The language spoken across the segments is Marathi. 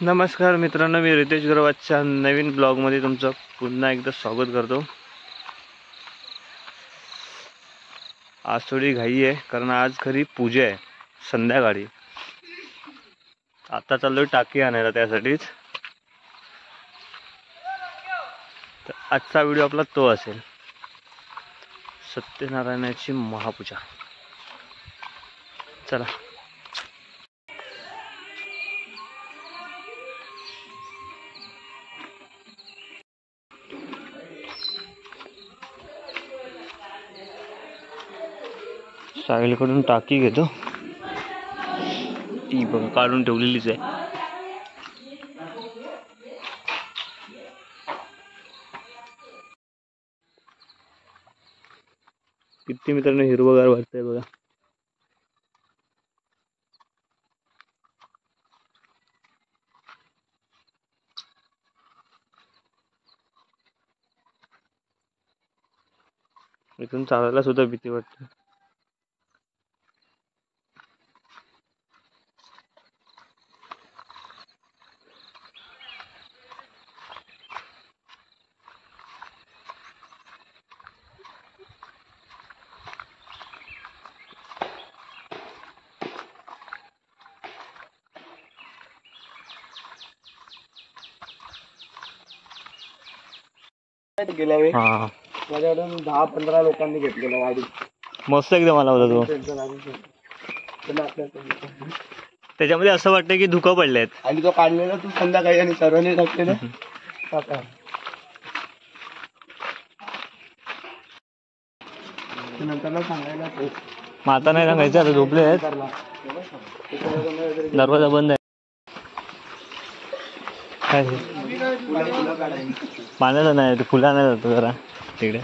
नमस्कार मित्रांनो, मी रितेश गरवाच्या नवीन ब्लॉगमध्ये तुमचं पुन्हा एकदा स्वागत करतो। आज थोडी घाई आहे कारण आज घरी पूजा आहे संध्याकाळी। आता चाललोय टाकी आणायला त्यासाठीच। तर आजचा व्हिडिओ आपला तो असेल, सत्यनारायणाची महापूजा। चला साहिलकडून टाकी घेतो। ती बघा काढून ठेवलेलीच आहे। किती मित्रांनो हिरवगार वाटतंय बघा। इथून चालायला सुद्धा भीती वाटते। हा माझ्याकडून 10-15 लोकांनी घेतलेला गाडी। मस्त एकदम आला होता तो। त्याच्यामध्ये असं वाटतं की धुकं पडलेत आणि तो काढलेला तू संध्याकाळी आणि सर्वांनी टाकलेला नंतर सांगायला आता नाही सांगायचं, आता झोपले आहेत। दरवाजा बंद आहे। काय पाण्याचं नाही, ते फुला नाही जातो जरा तिकडे।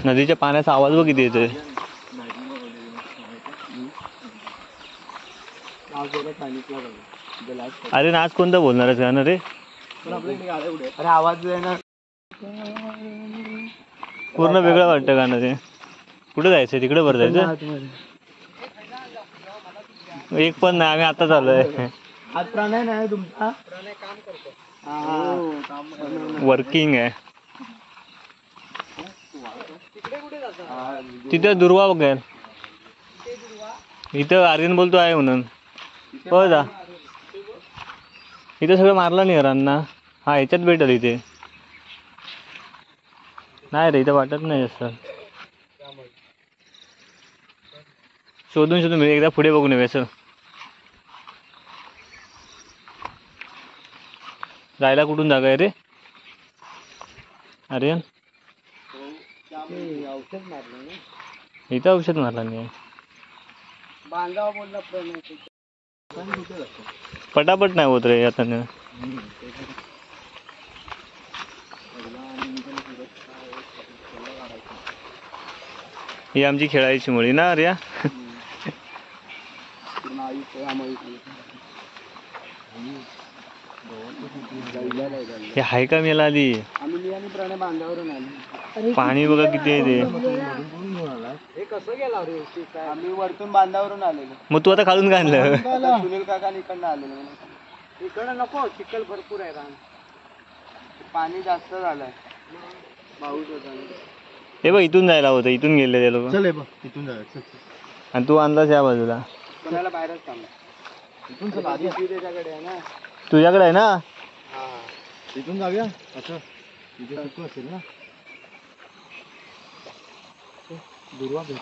नदीच्या पाण्याचा आवाज बघ किती येतोय। अरे नाच कोणता बोलणार आहे गाणं रे? अरे आवाज आहे ना पूर्ण वेगळं वाटतं गाणं ते। कुठे जायचंय? तिकडे वर जायचं? एक पण नाही, आम्ही आता चाललोय। आज प्रणय नाही तुमचा? वर्किंग आहे तिथे दुर्वा वगैरे। इथं आर्यन बोलतो आहे म्हणून हो जा। इथं सगळं मारलं नाही घरांना। हा ह्याच्यात भेटेल इथे नाही रे, इथं वाटत नाही असं। शोधून एकदा पुढे बघून येऊ असं। जायला कुठून जागा आहे रे आर्यन? इथं औषध मारला नाही। पटापट नाही होत रे आता। ही आमची खेळायची मुळी ना आर्या। हे हाय का मेला आधी? पाणी बघा किती आहे ते। कसं गेला रे? आम्ही वरतून बांधावरून आलेलो। मग तू आता खालून काय आणलं? सुनील काकांनी इकडनं आलेलो। इकडं नको, चिखल भरपूर आहे रान, पाणी जास्त झालंय, पाऊस होता। हे बघ इथून जायला होतं, इथून गेले ते लोक। चल इथून जायचं। आणि तू आणलास या बाजूला। कोणाला बाहेरच थांबला इथून चल आधी त्याच्याकडे आहे ना। तुझ्याकडे आहे ना? हा इथून जाऊया। असं इथे सुकू असेल ना दुर्वा भेट।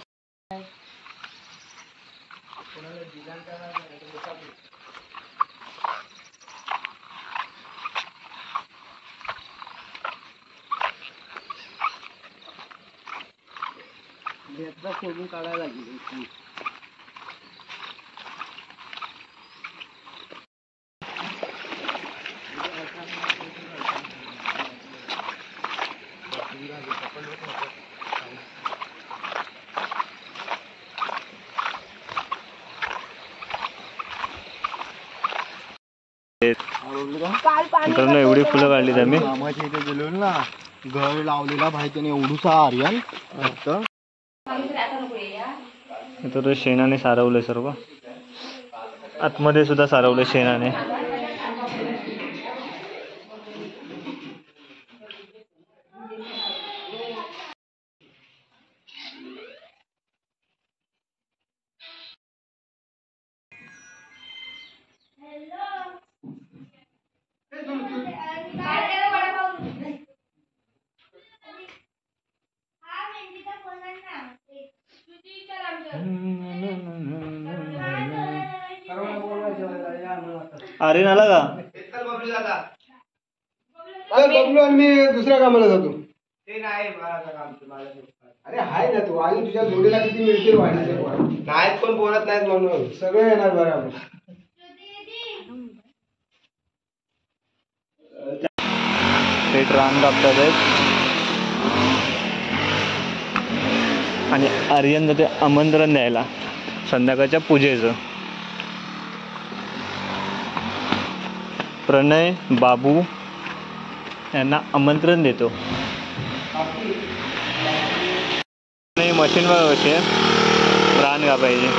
शोधून काढायला लागली। मित्रांनो एवढी फुलं काढलीत आम्ही. मामाच्या इथे गेलो ना, घर लावलेला भाई त्याने एवढूसा आर्यन फक्त. तर शेणाने सारवलंय सर्व, आतमध्ये सुद्धा सारवलंय शेणाने. आर्यन आला का? बबलू आणि मी दुसऱ्या कामाला जातो. अरे हाय ना तू आई, तुझ्या जोडीला किती मिळतील वाढायचे नाहीत, पण बोलत नाहीत म्हणून सगळे येणार बरोबर. पेट रान कापतात आहेत आणि आर्यन जाते आमंत्रण द्यायला संध्याकाळच्या पूजेचं. प्रणय बाबू यांना आमंत्रण देतो. मशीन बघा कशी आहे रान कापायची.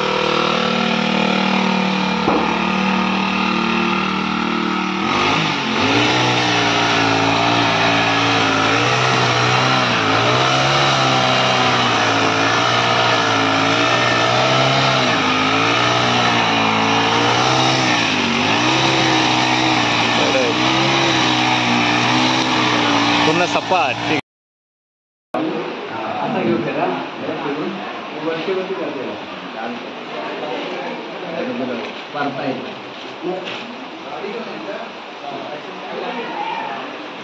पूर्ण सपाट. ठीक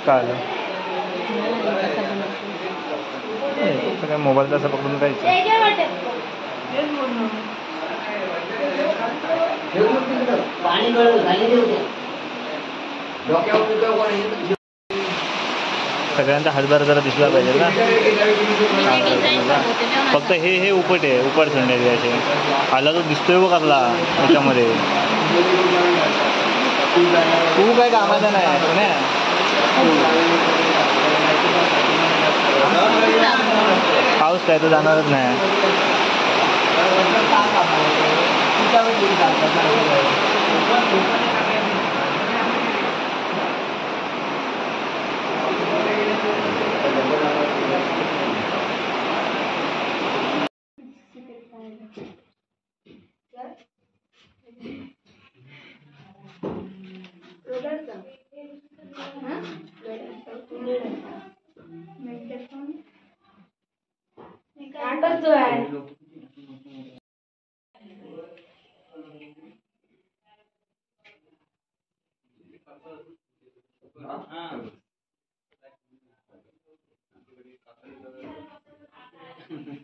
काय काय मोबाईल तसा पकडून जायचं. सगळ्यांचा हातभार जरा दिसला पाहिजे ना. फक्त हे उपट आहे, उपट संडे त्याचे आला तो दिसतोय बघ आपला त्याच्यामध्ये. तू काय कामाचा नाही पाऊस काय तो जाणारच नाही.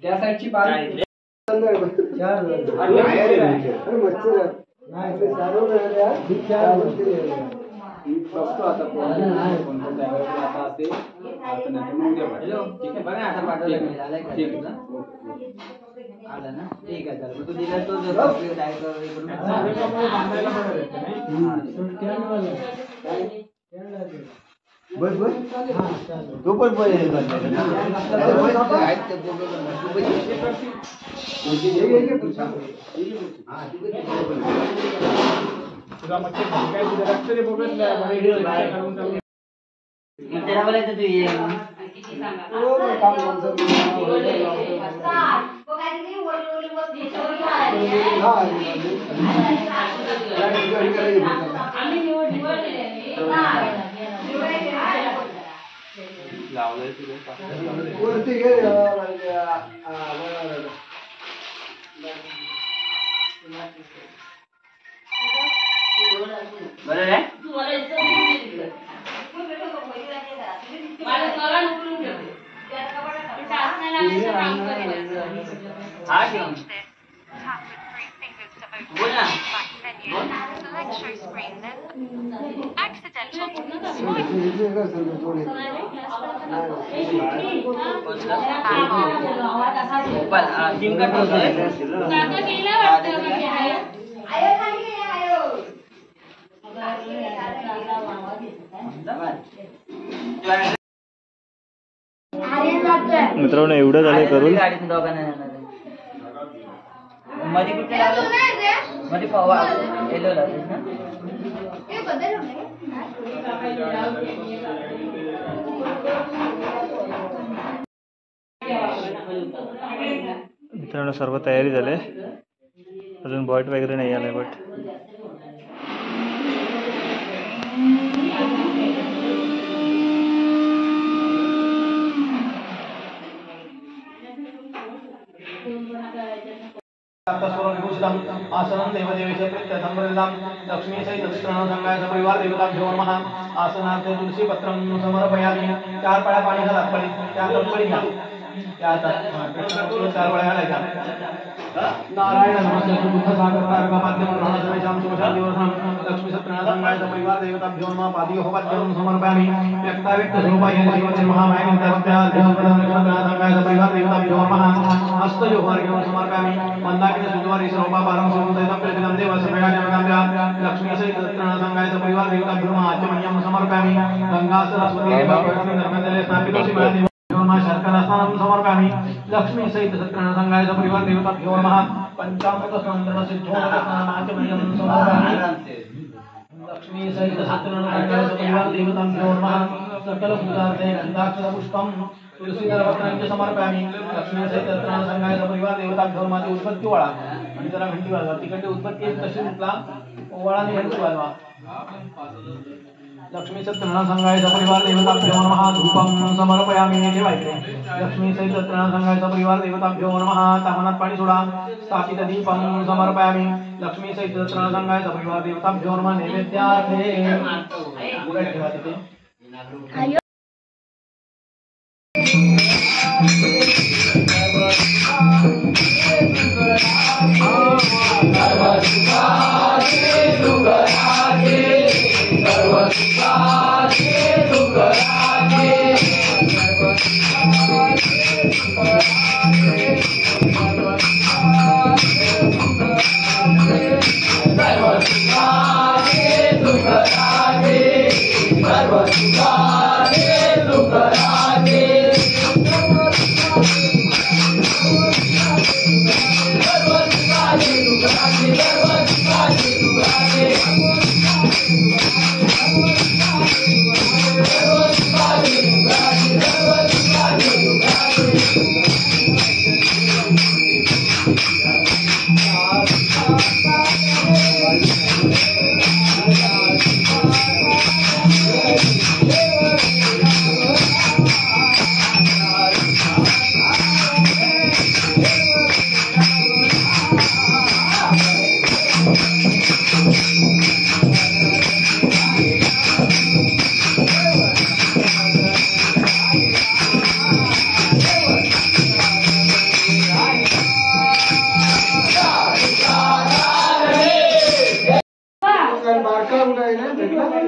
त्या साईडची बाजू बस बस तो पण मित्रांनो एवढं झालंय करून. गाडीतून दोघांना येणार मध्ये कुठे लागलं मध्ये पवा येलो लागेल ना. मित्रांनो सर्व तयारी झाले, अजून बॉट वगैरे नाही आलाय. बट आसनं देवदेवेश प्रीत्यसंवृद्धं लक्ष्मी सहित संघाय परिवार देवताभ्यो नमः. आसनार्थे तुलसी पत्रं समर्पयामि. 4 पळ्या पाणी घाला पडी त्या तळपडी घ्या त्या 4 पळ्या घालायच्या. नारायण नमस्ते बुद्ध सागर तारक माध्यम ग्रहणसमेषां सुमशां दिवसं लक्ष्मी सत्यनारायण संघाय परिवार देवताभ्यो नमः. पादियो होपद्यं समर्पयामि. व्यक्ताव्यक्त स्वरूपाय शिवचे महामायं तस्या देवताभ्यो संघाय परिवार देवताभ्यो नमः. हस्तयो वर्गं समर्पयामि. मंदाकिनी सुद्वारी स्वरूपा पारं सुदं प्रतिदं देव समयाज्ञाव्या लक्ष्मी सहित सत्यनारायण संघाय परिवार देवताभ्यो नमः. आचमनीयं समर्पयामि. गंगा सरस्वती देवताभ्यो नर्मदे स्थापितोषि महादेव शर्करा स्नानं समर्पयामि. लक्ष्मी सहित सत्यनारायण संघाय परिवार देवताभ्यो नमः. पंचामृत स्नानं सिद्धो आचमनीयं समर्पयामि. लक्ष्मी सहित सत्यनारायण संघाय परिवार देवताभ्यो नमः. सकल पूजार्थे गंधाक्षर पुष्पं तुलसीदल पत्रांचे समर्पयामि. लक्ष्मी सहित सत्यनारायण संघाय परिवार देवताभ्यो नमः. उद्बत्ती वळा आणि जरा घंटी वाजवा. तिकडे उद्बत्ती तशी म्हटला वळाने घंटी वाजवा. लक्ष्मी सत्यनारायण संघाय परिवार देवताभ्यो नमः. धूपं समर्पयामि. ठेवायचे. लक्ष्मी सहित सत्यनारायण संघाय परिवार देवताभ्यो नमः. तामनात पाणी सोडा. स्थापित दीपं समर्पयामि. लक्ष्मी सहित सत्यनारायण संघाय परिवार देवताभ्यो नमः. नैवेद्यार्थे उघड ठेवा तिथे.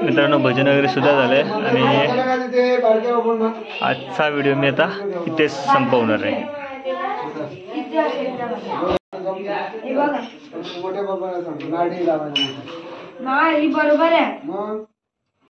मित्रांनो भजन वगैरे सुद्धा झाले आणि आजचा व्हिडिओ मी आता इथेच संपवणार आहे. बरोबर आहे.